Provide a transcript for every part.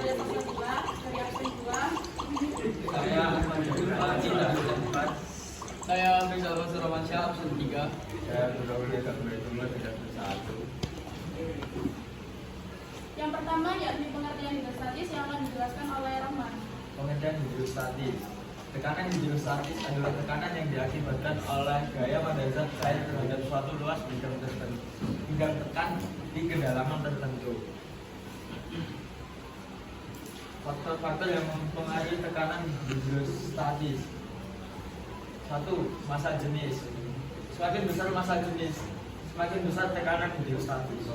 Saya Rizal Suramansyah, absen 3. Saya Nurul Tunggu, tidak 1. Yang pertama yakni pengertian hidrostatis yang akan dijelaskan oleh Rahman. Pengertian hidrostatis. Tekanan hidrostatis adalah tekanan yang diakibatkan oleh gaya pada zat cair terhadap suatu luas bidang tertentu, bidang tekan di kedalaman tertentu. Faktor-faktor yang mempengaruhi tekanan hidrostatis. 1. Massa jenis. Semakin besar massa jenis, semakin besar tekanan hidrostatis.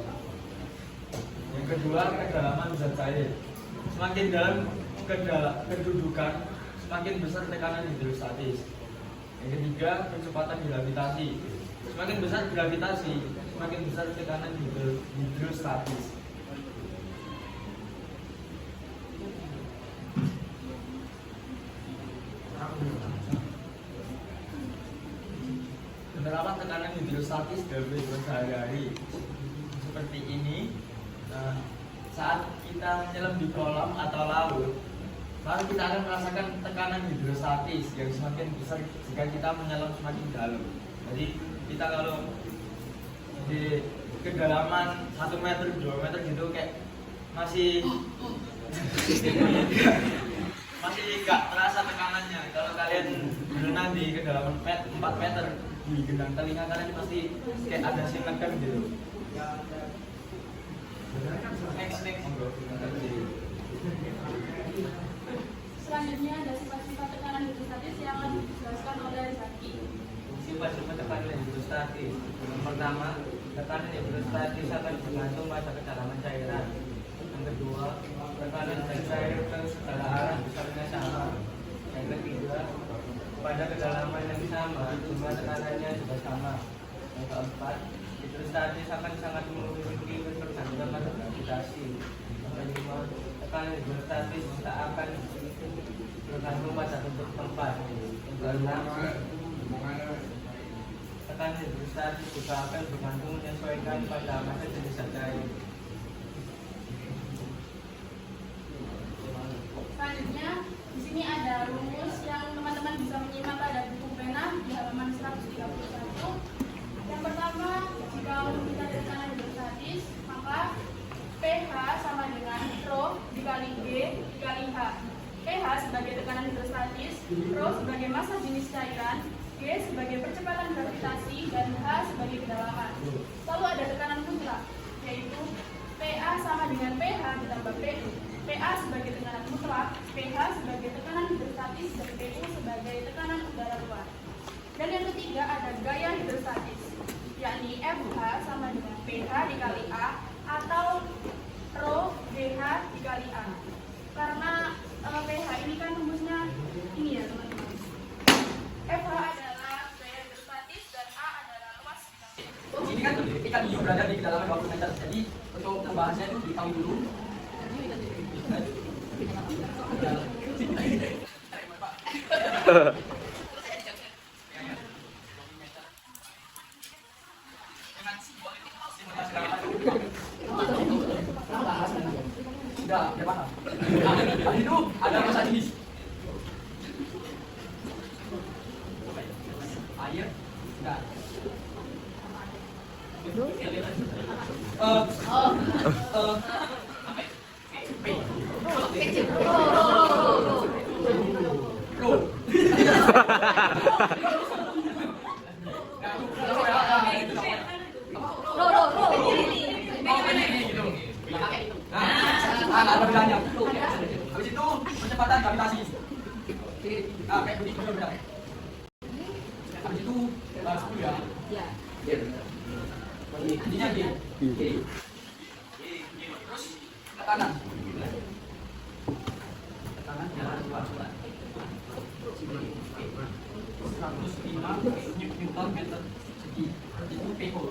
Yang kedua, kedalaman zat cair. Semakin dalam kedudukan, semakin besar tekanan hidrostatis. Yang ketiga, kecepatan gravitasi. Semakin besar gravitasi, semakin besar tekanan hidrostatis. Penerapan tekanan hidrostatis dalam kehidupan sehari-hari seperti ini. Saat kita menyelam di kolam atau laut, maka kita akan merasakan tekanan hidrostatis yang semakin besar jika kita menyelam semakin dalam. Jadi kita kalau di kedalaman 1 meter, 2 meter gitu kayak masih nggak terasa tekanannya. Kalau kalian berenang di kedalaman 4 meter di gendang telinga kalian pasti kayak ada sinekan gitu. Next. Selanjutnya ada sifat-sifat tekanan hidrostatis yang akan dijelaskan oleh Zaki. Sifat-sifat tekanan hidrostatis. Yang pertama, tekanan hidrostatis akan bergantung pada kedalaman cairan. Yang kedua, tekanan cair ke segala arah besarnya sama. Yang ketiga, pada kedalaman yang sama, jumlah tekanannya juga sama. Yang keempat, hidrostatis akan sangat memiliki ketergantungan pada gravitasi. Yang kelima, tekanan hidrostatis tak akan bergantung pada bentuk tempat. Yang keenam, tekanan hidrostatis juga akan bergantung menyesuaikan pada massa jenis zat cair. Selanjutnya, di sini ada rumus yang teman-teman bisa menyimak pada buku pena di halaman 131. Yang pertama, jika kita ada tekanan hidrostatis, maka pH sama dengan rho dikali G dikali H. pH sebagai tekanan hidrostatis, rho sebagai massa jenis cairan, G sebagai percepatan gravitasi, dan H sebagai kedalaman. Lalu ada tekanan mutlak, yaitu PA sama dengan pH ditambah PU. PA sebagai tekanan mutlak, pH sebagai tekanan hidrostatis, dan PU sebagai tekanan udara luar. Dan yang ketiga ada gaya hidrostatis, yakni FH sama dengan pH dikali A atau rho GH dikali A. Karena pH ini kan rumusnya ini ya teman-teman. FH adalah gaya hidrostatis dan A adalah luas. Ini kan ikan hiu berada di kedalaman 20 meter. Jadi untuk pembahasannya itu diketahui dulu. Sudah paham. Nah, itu ada massa jenis. Air, enggak. Ada bedanya. Habis itu percepatan gravitasi. Kayak begini beda. Habis itu 10 ya. Iya. Ininya G. Terus tekanan. Tekanan jalan luar. 105 Newton meter segi. Itu PO.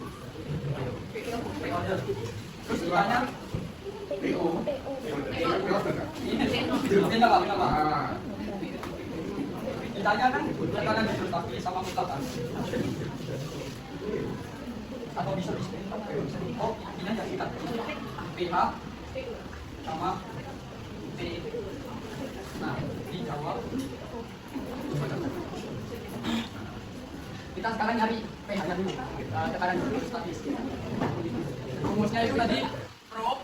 Terus ditanya PO. Ini kenapa? Ditanya kan tekanan hidrostatis sama mutlak kan? Atau bisa oh ini aja kita pH sama P Kita sekarang nyari pH-nya dulu. Tekanan hidrostatis. Rumusnya itu tadi Pro.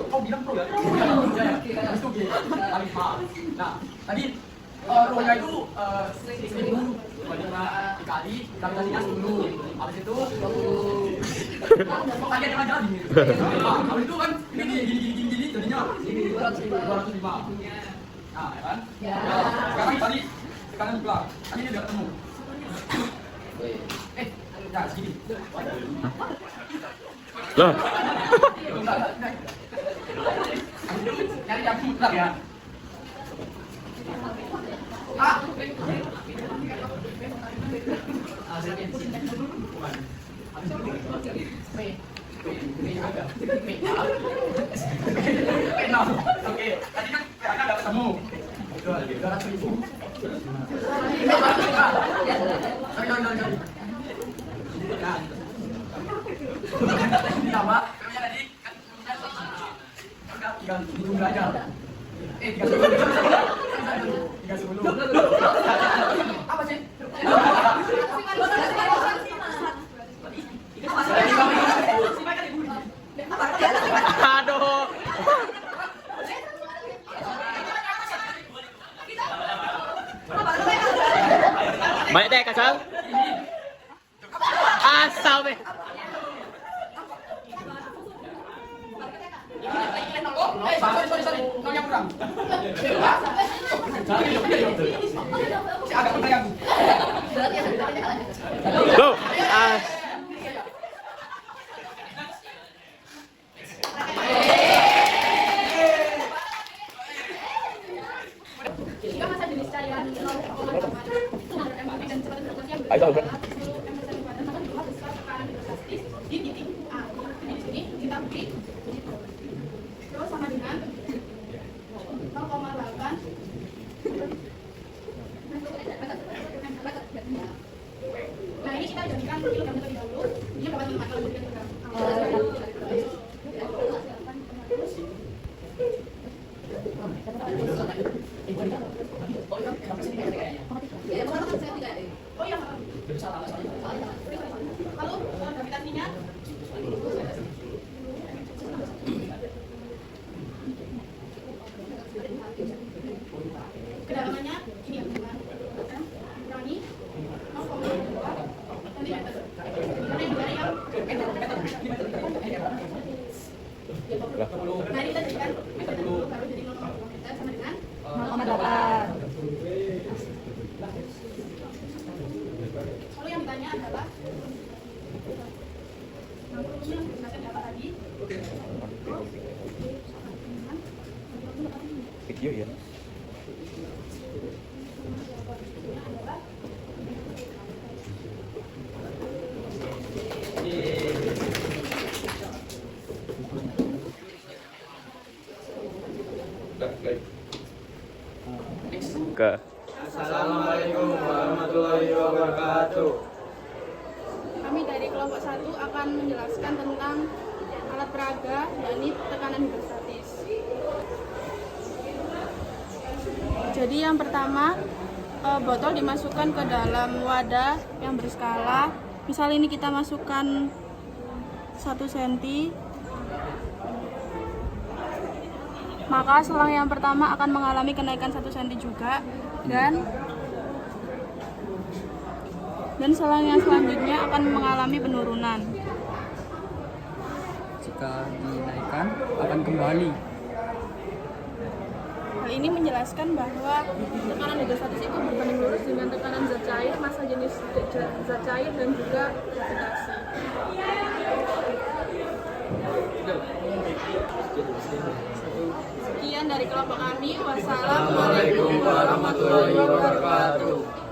Kau bilang Pro ya? Itu G kali H. Nah, tadi Rho-nya itu 1000 dikali gravitasinya 10. Habis itu kok kaget aja gini. Habis itu kan ini gini jadinya 205. Nah, ya kan? Sekarang tadi tekanan sebelah. Tadi ini udah ketemu. Ya segini. Lah. Nyari yang mutlak ya. Oke, tadi kan pH-nya nggak ketemu. 200.000. Ditambah, namanya tadi kan tinggal ditunggu aja. 30. Apa sih? Aduh. Baik deh kasal. Asal be. Sorry. Nol yang kurang. Si agak bertayang. Go. Jika masa jenis cairan 0,8 mg dan cepat berfluktuasi yang Ayo, berbeda 10 mg per liter, maka dua besar tekanan hidrostatis di titik A. Di sini kita beri terus sama dengan 0,8. Nah ini kita jadikan kilogram terlebih dahulu. Ini dapat 5 kilogram. Oh iya. Lalu gravitasinya kedalamannya ini ya, kurangi 0,2 cm. Karena yang dari yang nah ini kita jadikan meter dulu, baru jadi 0,2 meter sama dengan 0,8. Lalu yang ditanya adalah rumusnya yang digunakan apa tadi? Video ya. Ke. Assalamualaikum warahmatullahi wabarakatuh. Kami dari kelompok 1 akan menjelaskan tentang alat peraga, yakni tekanan hidrostatis. Jadi yang pertama, botol dimasukkan ke dalam wadah yang berskala. Misal ini kita masukkan 1 cm, maka selang yang pertama akan mengalami kenaikan 1 cm juga, dan selang yang selanjutnya akan mengalami penurunan. Jika dinaikkan akan kembali. Hal ini menjelaskan bahwa tekanan hidrostatis itu berbanding lurus dengan tekanan zat cair, massa jenis zat cair, dan juga gravitasi. Sekian dari kelompok kami. Wassalamualaikum warahmatullahi wabarakatuh.